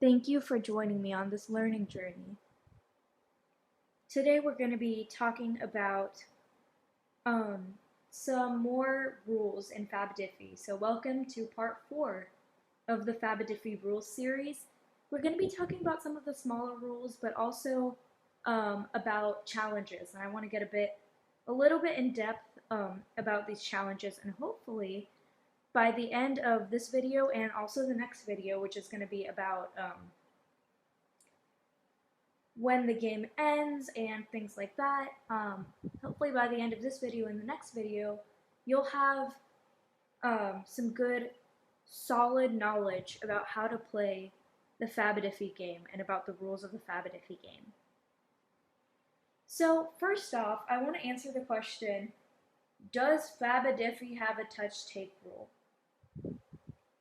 Thank you for joining me on this learning journey. Today we're going to be talking about some more rules in Fab-A-Diffy. So welcome to part 4 of the Fab-A-Diffy rules series. We're going to be talking about some of the smaller rules, but also about challenges. And I want to get a little bit in depth about these challenges, and hopefully by the end of this video and also the next video, which is going to be about when the game ends and things like that. Hopefully by the end of this video and the next video, you'll have some good, solid knowledge about how to play the Fab-A-Diffy game and about the rules of the Fab-A-Diffy game. So first off, I want to answer the question, does Fab-A-Diffy have a touch-take rule?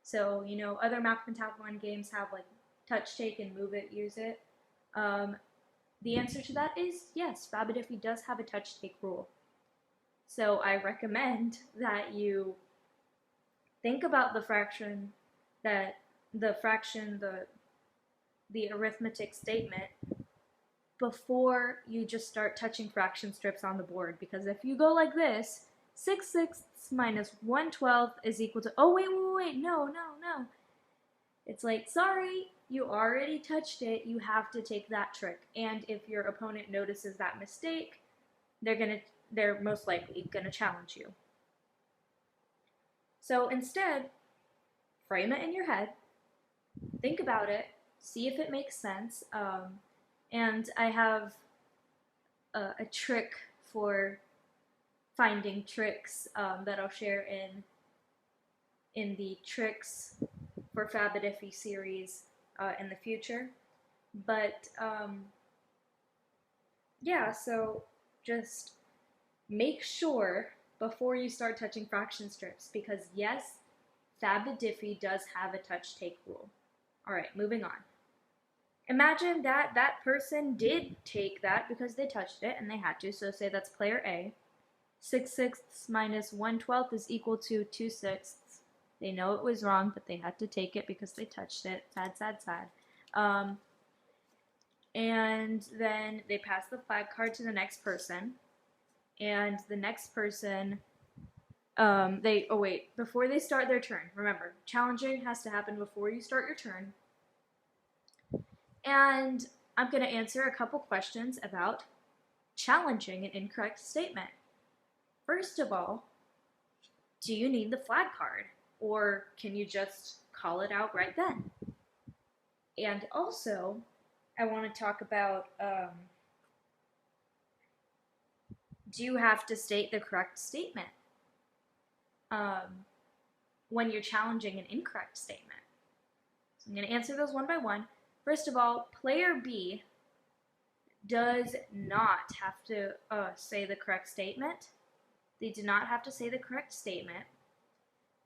So, you know, other Math Pentathlon games have like touch-take and move it, use it. The answer to that is yes, Fab-A-Diffy does have a touch-take rule. So I recommend that you think about the arithmetic statement before you just start touching fraction strips on the board. Because if you go like this, 6/6 minus 1/12 is equal to, oh wait, no. It's like, sorry, you already touched it, you have to take that trick. And if your opponent notices that mistake, they're most likely gonna challenge you. So instead, frame it in your head, think about it, see if it makes sense, and I have a trick for finding tricks that I'll share in the tricks for Fab-A-Diffy series in the future. But yeah, so just make sure before you start touching fraction strips, because yes, Fab-A-Diffy does have a touch-take rule. Alright, moving on. Imagine that that person did take that because they touched it and they had to, so say that's player A. 6/6 minus 1/12 is equal to 2/6. They know it was wrong, but they had to take it because they touched it. Sad. And then they pass the flag card to the next person. And the next person, before they start their turn, remember, challenging has to happen before you start your turn. And I'm going to answer a couple questions about challenging an incorrect statement. First of all, do you need the flag card? Or can you just call it out right then? And also, I want to talk about, do you have to state the correct statement when you're challenging an incorrect statement? So I'm going to answer those one by one. First of all, player B does not have to say the correct statement. They do not have to say the correct statement.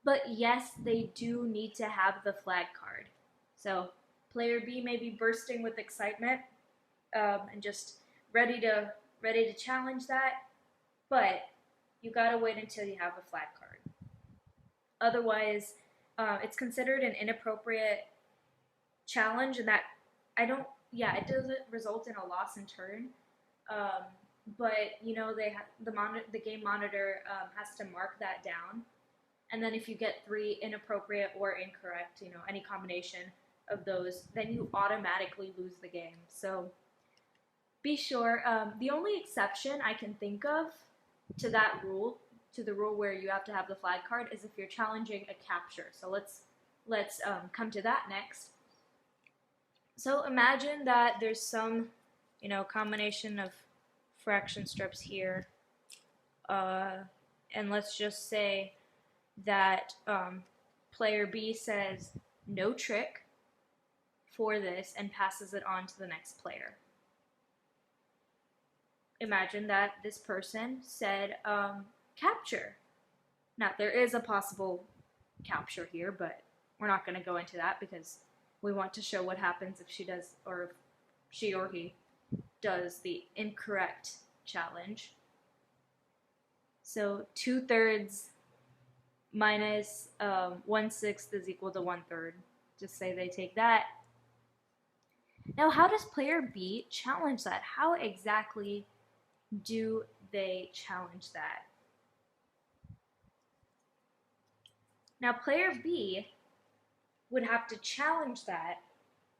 But yes, they do need to have the flag card. So player B may be bursting with excitement and just ready to challenge that, but you gotta wait until you have the flag card. Otherwise, it's considered an inappropriate challenge, and that it doesn't result in a loss in turn. But you know, the game monitor has to mark that down. And then if you get 3 inappropriate or incorrect, you know, any combination of those, then you automatically lose the game. So be sure. The only exception I can think of to that rule, to the rule where you have to have the flag card, is if you're challenging a capture. So let's come to that next. So imagine that there's some, you know, combination of fraction strips here, and let's just say that player B says no trick for this and passes it on to the next player. Imagine that this person said capture. Now there is a possible capture here, but we're not going to go into that because we want to show what happens if she does, or if she or he does the incorrect challenge. So 2/3 minus 1/6 is equal to 1/3. Just say they take that Now, how does player B challenge that? How exactly do they challenge that? Now, player B would have to challenge that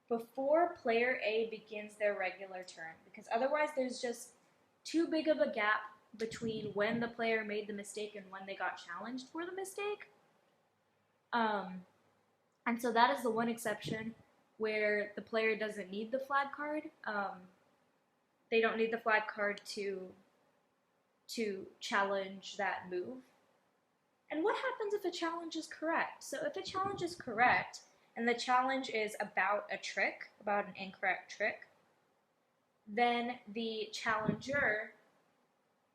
before player A begins their regular turn, because otherwise there's just too big of a gap between when the player made the mistake and when they got challenged for the mistake. And so that is the one exception where the player doesn't need the flag card. They don't need the flag card to challenge that move. And what happens if a challenge is correct? So if a challenge is correct, and the challenge is about a trick, about an incorrect trick, then the challenger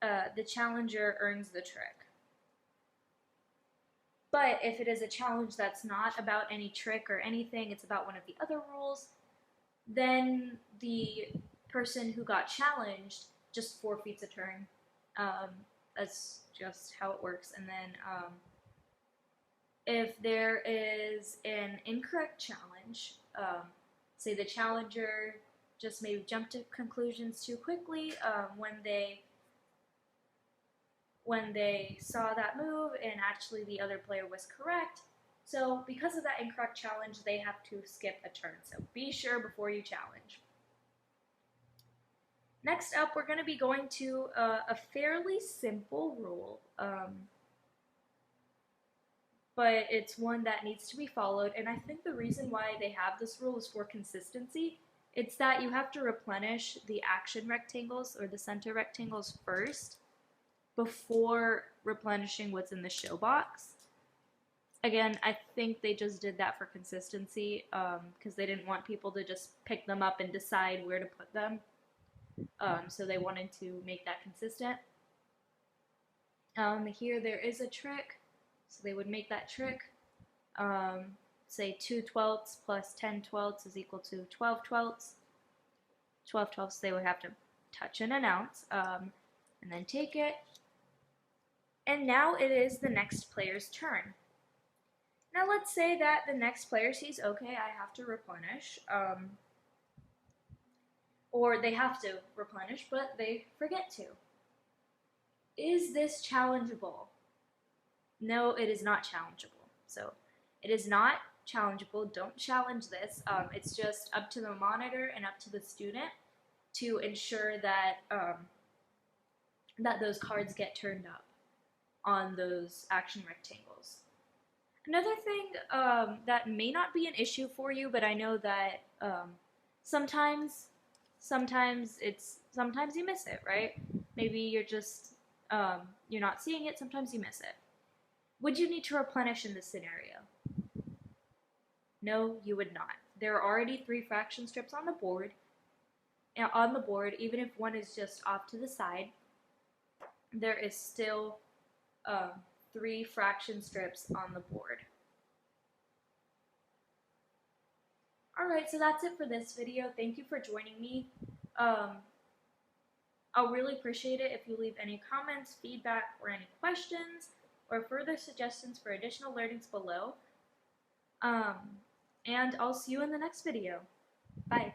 earns the trick. But if it is a challenge that's not about any trick or anything, it's about one of the other rules, then the person who got challenged just forfeits a turn. That's just how it works. And then if there is an incorrect challenge, say the challenger just maybe jumped to conclusions too quickly when they saw that move and actually the other player was correct. So because of that incorrect challenge, they have to skip a turn. So be sure before you challenge. Next up, we're going to be going to a fairly simple rule, but it's one that needs to be followed. And I think the reason why they have this rule is for consistency. It's that you have to replenish the action rectangles or the center rectangles first before replenishing what's in the show box. Again, I think they just did that for consistency because they didn't want people to just pick them up and decide where to put them. So they wanted to make that consistent. Here there is a trick, so they would make that trick. Say 2/12 plus 10/12 is equal to 12/12. 12/12, they would have to touch and announce, and then take it. And now it is the next player's turn. Now let's say that the next player sees, okay, I have to replenish, or they have to replenish, but they forget to. Is this challengeable? No, it is not challengeable. So it is not challengeable. Don't challenge this. It's just up to the monitor and up to the student to ensure that that those cards get turned up on those action rectangles. Another thing that may not be an issue for you, but I know that sometimes you miss it, right? Maybe you're just you're not seeing it. Sometimes you miss it. Would you need to replenish in this scenario? No, you would not. There are already 3 fraction strips on the board. Even if one is just off to the side, there is still 3 fraction strips on the board. Alright, so that's it for this video. Thank you for joining me. I'll really appreciate it if you leave any comments, feedback, or any questions, or further suggestions for additional learnings below. And I'll see you in the next video. Bye.